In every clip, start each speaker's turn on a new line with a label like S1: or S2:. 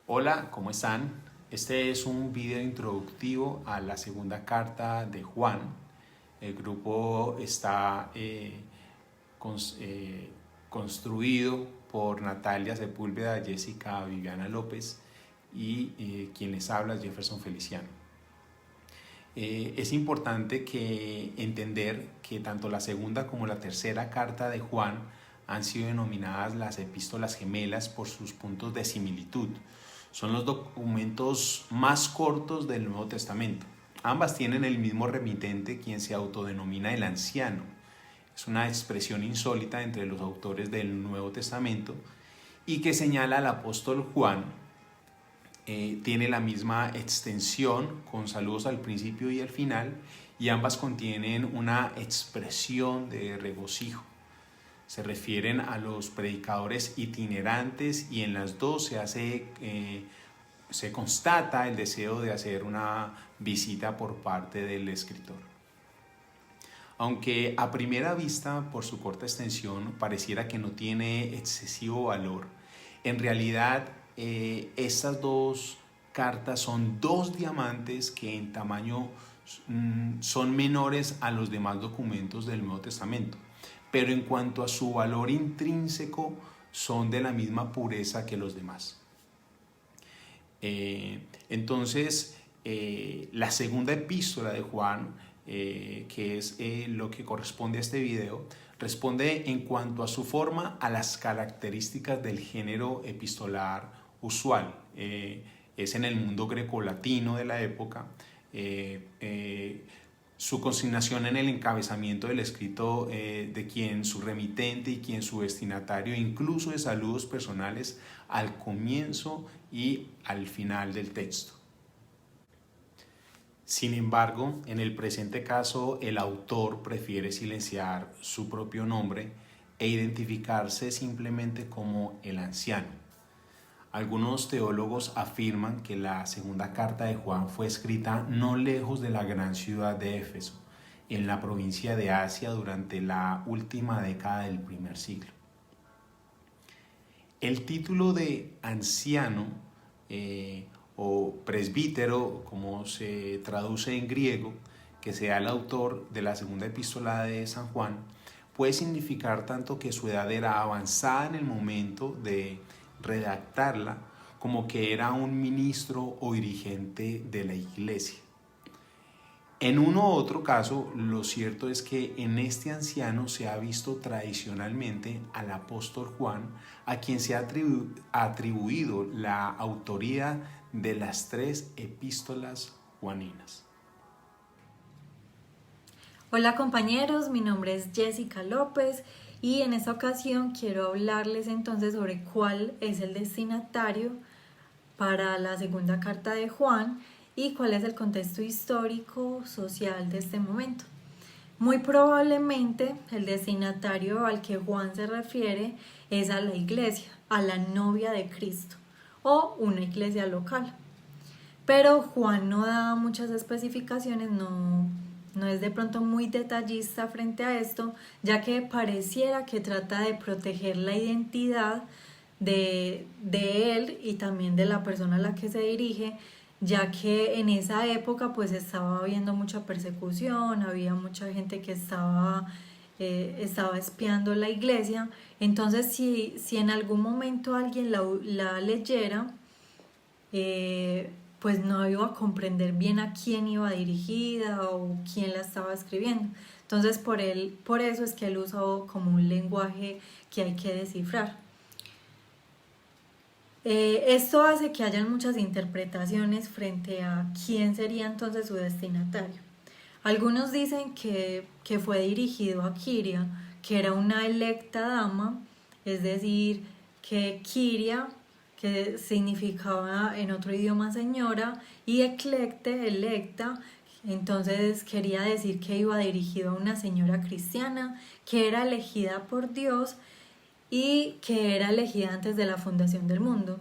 S1: Hola, ¿cómo están? Este es un video introductivo a la segunda carta de Juan. El grupo está construido por Natalia Sepúlveda, Jessica Viviana López y quien les habla es Jefferson Feliciano. Es importante entender que tanto la segunda como la tercera carta de Juan han sido denominadas las epístolas gemelas por sus puntos de similitud. Son los documentos más cortos del Nuevo Testamento. Ambas tienen el mismo remitente, quien se autodenomina el anciano. Es una expresión insólita entre los autores del Nuevo Testamento y que señala al apóstol Juan. Tiene la misma extensión con saludos al principio y al final, y ambas contienen una expresión de regocijo. Se refieren a los predicadores itinerantes y en las dos se constata el deseo de hacer una visita por parte del escritor. Aunque a primera vista, por su corta extensión, pareciera que no tiene excesivo valor, en realidad estas dos cartas son dos diamantes que en tamaño son menores a los demás documentos del Nuevo Testamento, pero en cuanto a su valor intrínseco son de la misma pureza que los demás. Entonces, la segunda epístola de Juan, que es lo que corresponde a este video, responde en cuanto a su forma a las características del género epistolar usual. Es en el mundo grecolatino de la época. Su consignación en el encabezamiento del escrito de quien su remitente y quien su destinatario, incluso de saludos personales al comienzo y al final del texto. Sin embargo, en el presente caso, el autor prefiere silenciar su propio nombre e identificarse simplemente como el anciano. Algunos teólogos afirman que la segunda carta de Juan fue escrita no lejos de la gran ciudad de Éfeso, en la provincia de Asia durante la última década del primer siglo. El título de anciano o presbítero, como se traduce en griego, que sea el autor de la segunda epístola de San Juan, puede significar tanto que su edad era avanzada en el momento de redactarla, como que era un ministro o dirigente de la iglesia. En uno u otro caso, lo cierto es que en este anciano se ha visto tradicionalmente al apóstol Juan, a quien se ha atribuido la autoría de las tres epístolas juaninas.
S2: Hola compañeros, mi nombre es Jessica López y en esta ocasión quiero hablarles entonces sobre cuál es el destinatario para la segunda carta de Juan y cuál es el contexto histórico, social de este momento. Muy probablemente el destinatario al que Juan se refiere es a la iglesia, a la novia de Cristo o una iglesia local. Pero Juan no da muchas especificaciones, no es de pronto muy detallista frente a esto, ya que pareciera que trata de proteger la identidad de él y también de la persona a la que se dirige, ya que en esa época pues estaba habiendo mucha persecución, había mucha gente que estaba espiando la iglesia. Entonces si en algún momento alguien la leyera, pues no iba a comprender bien a quién iba dirigida o quién la estaba escribiendo. Entonces por eso es que él usa como un lenguaje que hay que descifrar. Esto hace que hayan muchas interpretaciones frente a quién sería entonces su destinatario. Algunos dicen que fue dirigido a Kiria, que era una electa dama, es decir, que Kiria, que significaba en otro idioma señora, y eclecte, electa, entonces quería decir que iba dirigido a una señora cristiana que era elegida por Dios y que era elegida antes de la fundación del mundo.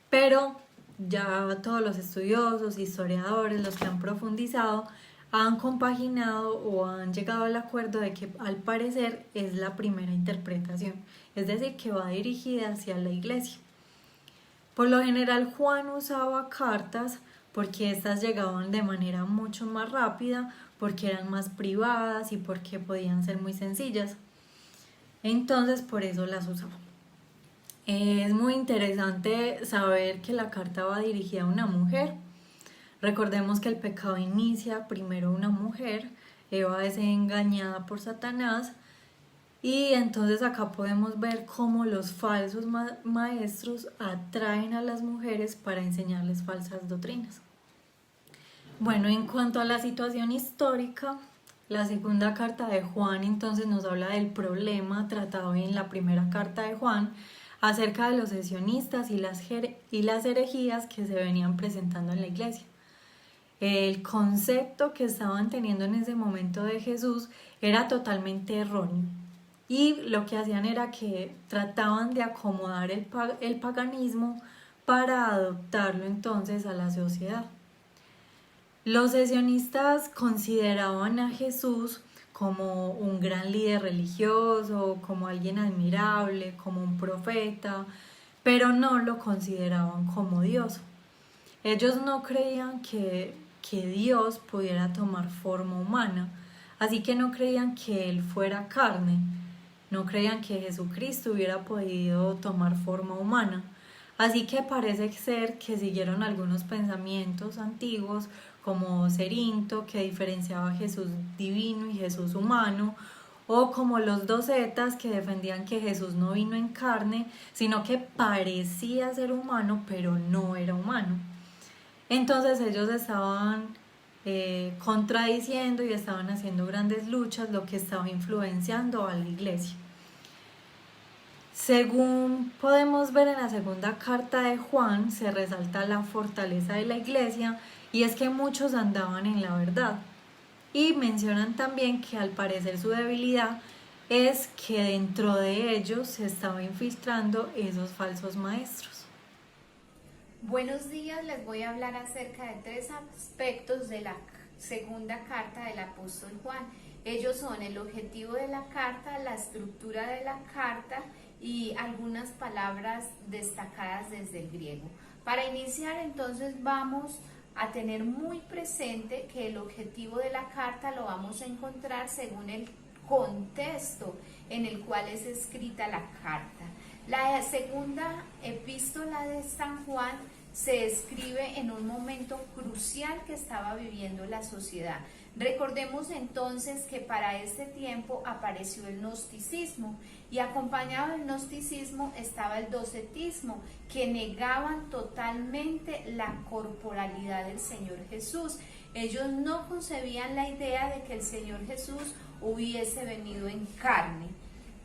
S2: Pero ya todos los estudiosos, historiadores, los que han profundizado, han compaginado o han llegado al acuerdo de que al parecer es la primera interpretación, es decir, que va dirigida hacia la iglesia. Por lo general Juan usaba cartas porque estas llegaban de manera mucho más rápida, porque eran más privadas y porque podían ser muy sencillas. Entonces por eso las usaba. Es muy interesante saber que la carta va dirigida a una mujer. Recordemos que el pecado inicia primero una mujer. Eva es engañada por Satanás. Y entonces acá podemos ver cómo los falsos maestros atraen a las mujeres para enseñarles falsas doctrinas. Bueno, en cuanto a la situación histórica, la segunda carta de Juan entonces nos habla del problema tratado en la primera carta de Juan acerca de los sesionistas y las herejías que se venían presentando en la iglesia. El concepto que estaban teniendo en ese momento de Jesús era totalmente erróneo. Y lo que hacían era que trataban de acomodar el paganismo para adoptarlo entonces a la sociedad. Los sesionistas consideraban a Jesús como un gran líder religioso, como alguien admirable, como un profeta, pero no lo consideraban como Dios. Ellos no creían que Dios pudiera tomar forma humana, así que no creían que Él fuera carne. No creían que Jesucristo hubiera podido tomar forma humana. Así que parece ser que siguieron algunos pensamientos antiguos como Cerinto, que diferenciaba a Jesús divino y Jesús humano, o como los docetas, que defendían que Jesús no vino en carne, sino que parecía ser humano, pero no era humano. Entonces ellos estaban contradiciendo y estaban haciendo grandes luchas, lo que estaba influenciando a la iglesia. Según podemos ver en la segunda carta de Juan, se resalta la fortaleza de la iglesia y es que muchos andaban en la verdad. Y mencionan también que al parecer su debilidad es que dentro de ellos se estaba infiltrando esos falsos maestros.
S3: Buenos días, les voy a hablar acerca de 3 aspectos de la segunda carta del apóstol Juan. Ellos son el objetivo de la carta, la estructura de la carta y algunas palabras destacadas desde el griego. Para iniciar entonces vamos a tener muy presente que el objetivo de la carta lo vamos a encontrar según el contexto en el cual es escrita la carta. La segunda epístola de San Juan se escribe en un momento crucial que estaba viviendo la sociedad. Recordemos entonces que para este tiempo apareció el gnosticismo y acompañado del gnosticismo estaba el docetismo, que negaban totalmente la corporalidad del Señor Jesús. Ellos no concebían la idea de que el Señor Jesús hubiese venido en carne.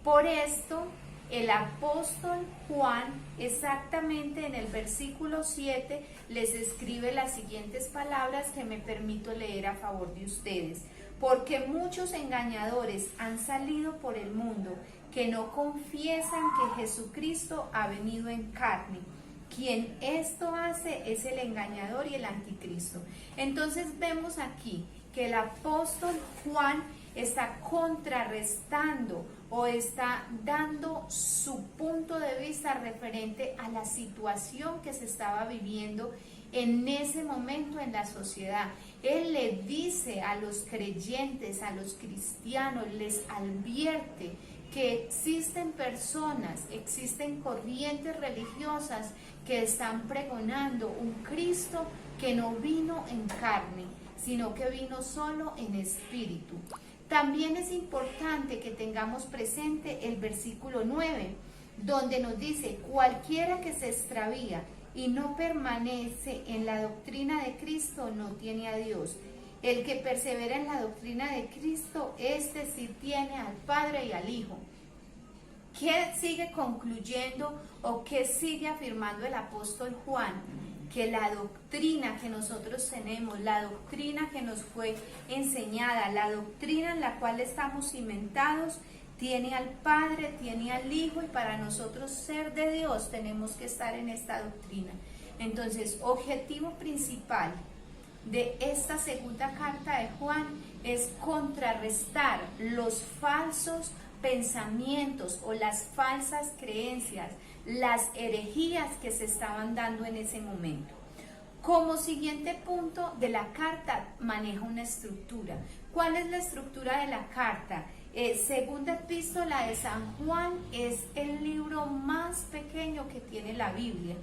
S3: Por esto, el apóstol Juan, exactamente en el versículo 7, les escribe las siguientes palabras que me permito leer a favor de ustedes. Porque muchos engañadores han salido por el mundo que no confiesan que Jesucristo ha venido en carne. Quien esto hace es el engañador y el anticristo. Entonces vemos aquí que el apóstol Juan está contrarrestando o está dando su punto de vista referente a la situación que se estaba viviendo en ese momento en la sociedad. Él le dice a los creyentes, a los cristianos, les advierte que existen personas, existen corrientes religiosas que están pregonando un Cristo que no vino en carne, sino que vino solo en espíritu. También es importante que tengamos presente el versículo 9, donde nos dice: cualquiera que se extravía y no permanece en la doctrina de Cristo no tiene a Dios. El que persevera en la doctrina de Cristo, este sí tiene al Padre y al Hijo. ¿Qué sigue concluyendo o qué sigue afirmando el apóstol Juan? Que la doctrina que nosotros tenemos, la doctrina que nos fue enseñada, la doctrina en la cual estamos cimentados, tiene al Padre, tiene al Hijo, y para nosotros ser de Dios tenemos que estar en esta doctrina. Entonces, objetivo principal de esta segunda carta de Juan es contrarrestar los falsos pensamientos o las falsas creencias, las herejías que se estaban dando en ese momento. Como siguiente punto de la carta maneja una estructura. ¿Cuál es la estructura de la carta? Segunda epístola de San Juan es el libro más pequeño que tiene la Biblia.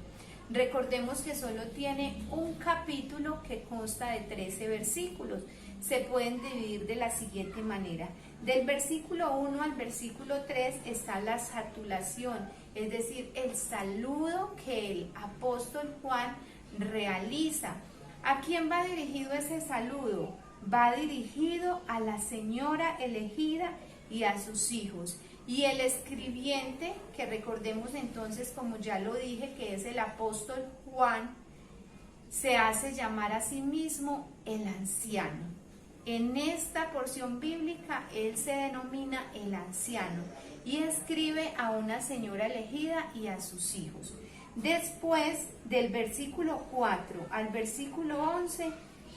S3: Recordemos que solo tiene un capítulo que consta de 13 versículos. Se pueden dividir de la siguiente manera. Del versículo 1 al versículo 3 está la satulación, es decir, el saludo que el apóstol Juan realiza. ¿A quién va dirigido ese saludo? Va dirigido a la señora elegida y a sus hijos. Y el escribiente, que recordemos entonces, como ya lo dije, que es el apóstol Juan, se hace llamar a sí mismo el anciano. En esta porción bíblica, él se denomina el anciano y escribe a una señora elegida y a sus hijos. Después, del versículo 4 al versículo 11,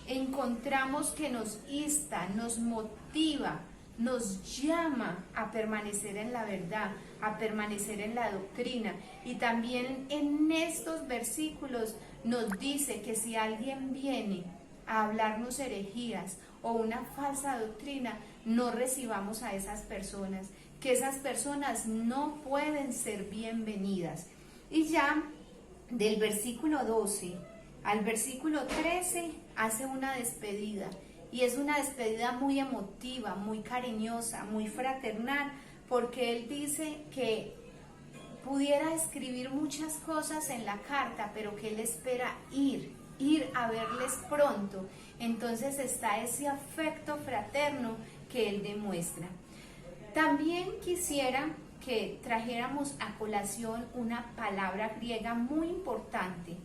S3: encontramos que nos insta, nos motiva, nos llama a permanecer en la verdad, a permanecer en la doctrina. Y también en estos versículos nos dice que si alguien viene a hablarnos herejías o una falsa doctrina, no recibamos a esas personas, que esas personas no pueden ser bienvenidas. Y ya del versículo 12 al versículo 13 hace una despedida, y es una despedida muy emotiva, muy cariñosa, muy fraternal, porque él dice que pudiera escribir muchas cosas en la carta, pero que él espera ir a verles pronto. Entonces está ese afecto fraterno que él demuestra. También quisiera que trajéramos a colación una palabra griega muy importante.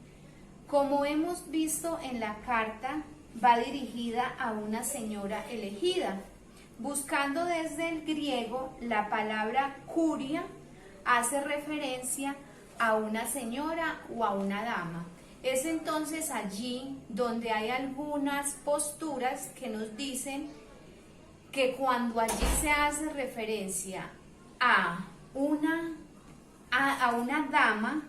S3: Como hemos visto en la carta, va dirigida a una señora elegida. Buscando desde el griego, la palabra curia hace referencia a una señora o a una dama. Es entonces allí donde hay algunas posturas que nos dicen que cuando allí se hace referencia a una dama,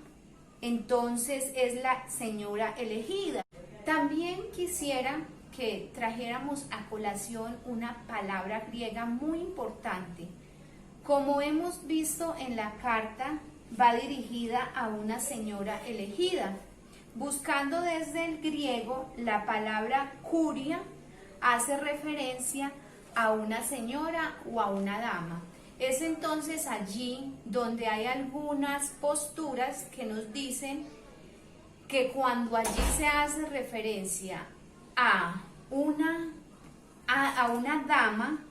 S3: entonces es la señora elegida. También quisiera que trajéramos a colación una palabra griega muy importante. Como hemos visto en la carta, va dirigida a una señora elegida. Buscando desde el griego, la palabra curia hace referencia a una señora o a una dama. Es entonces allí donde hay algunas posturas que nos dicen que cuando allí se hace referencia a una dama,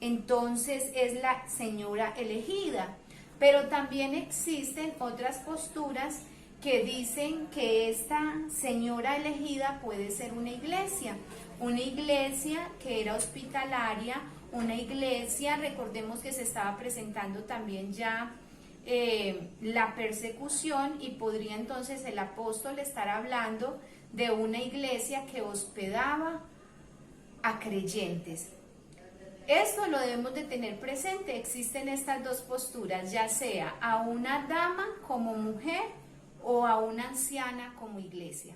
S3: entonces es la señora elegida. Pero también existen otras posturas que dicen que esta señora elegida puede ser una iglesia que era hospitalaria, una iglesia, recordemos que se estaba presentando también ya la persecución, y podría entonces el apóstol estar hablando de una iglesia que hospedaba a creyentes. Esto lo debemos de tener presente. Existen estas dos posturas, ya sea a una dama como mujer o a una anciana como iglesia.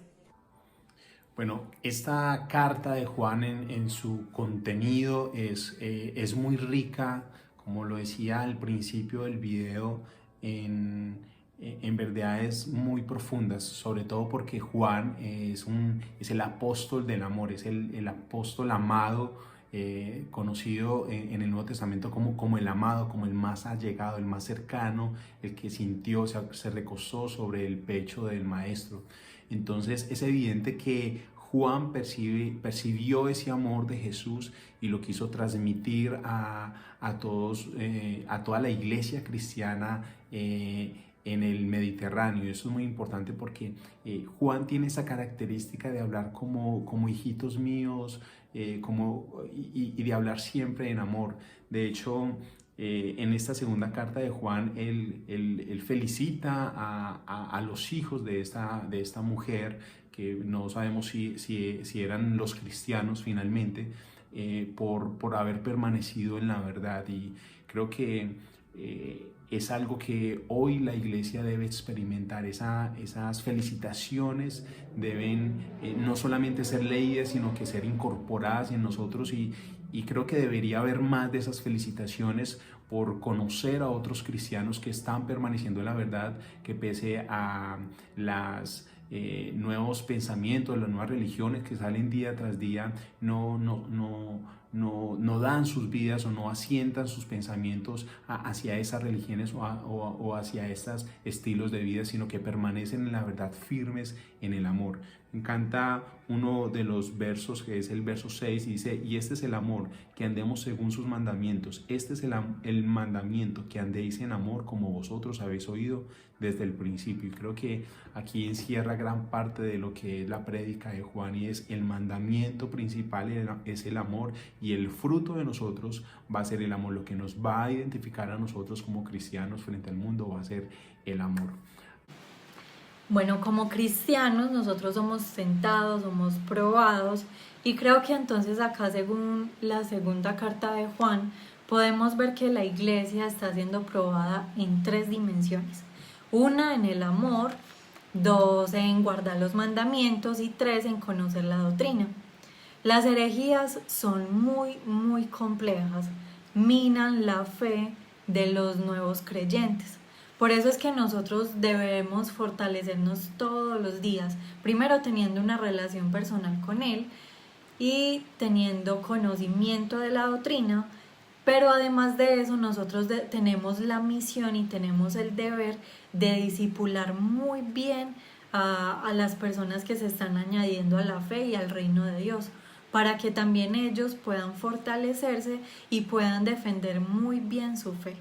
S1: Bueno, esta carta de Juan en su contenido es muy rica, como lo decía al principio del video, en verdades muy profundas, sobre todo porque Juan es el apóstol del amor, es el apóstol amado, conocido en el Nuevo Testamento como el amado, como el más allegado, el más cercano, el que sintió, se recostó sobre el pecho del maestro. Entonces es evidente que Juan percibió ese amor de Jesús y lo quiso transmitir a toda la iglesia cristiana en el Mediterráneo. Y eso es muy importante porque Juan tiene esa característica de hablar como hijitos míos, y de hablar siempre en amor. De hecho, en esta segunda carta de Juan, él felicita a los hijos de esta mujer, que no sabemos si eran los cristianos finalmente, por haber permanecido en la verdad. Y Creo que es algo que hoy la iglesia debe experimentar. Esas felicitaciones deben no solamente ser leídas, sino que ser incorporadas en nosotros, y creo que debería haber más de esas felicitaciones por conocer a otros cristianos que están permaneciendo en la verdad, que pese a las nuevos pensamientos, las nuevas religiones que salen día tras día, no dan sus vidas o no asientan sus pensamientos hacia esas religiones o hacia estos estilos de vida, sino que permanecen en la verdad, firmes en el amor. Me encanta uno de los versos, que es el verso 6, y dice: y este es el amor, que andemos según sus mandamientos. Este es el mandamiento, que andéis en amor como vosotros habéis oído desde el principio. Y creo que aquí encierra gran parte de lo que es la prédica de Juan, y es el mandamiento principal, es el amor, y el fruto de nosotros va a ser el amor. Lo que nos va a identificar a nosotros como cristianos frente al mundo va a ser el amor.
S2: Bueno, como cristianos nosotros somos tentados, somos probados, y creo que entonces acá, según la segunda carta de Juan, podemos ver que la iglesia está siendo probada en 3 dimensiones. 1, en el amor; 2, en guardar los mandamientos; y 3, en conocer la doctrina. Las herejías son muy complejas, minan la fe de los nuevos creyentes. Por eso es que nosotros debemos fortalecernos todos los días, primero teniendo una relación personal con Él y teniendo conocimiento de la doctrina, pero además de eso nosotros tenemos la misión y tenemos el deber de discipular muy bien a las personas que se están añadiendo a la fe y al reino de Dios, para que también ellos puedan fortalecerse y puedan defender muy bien su fe.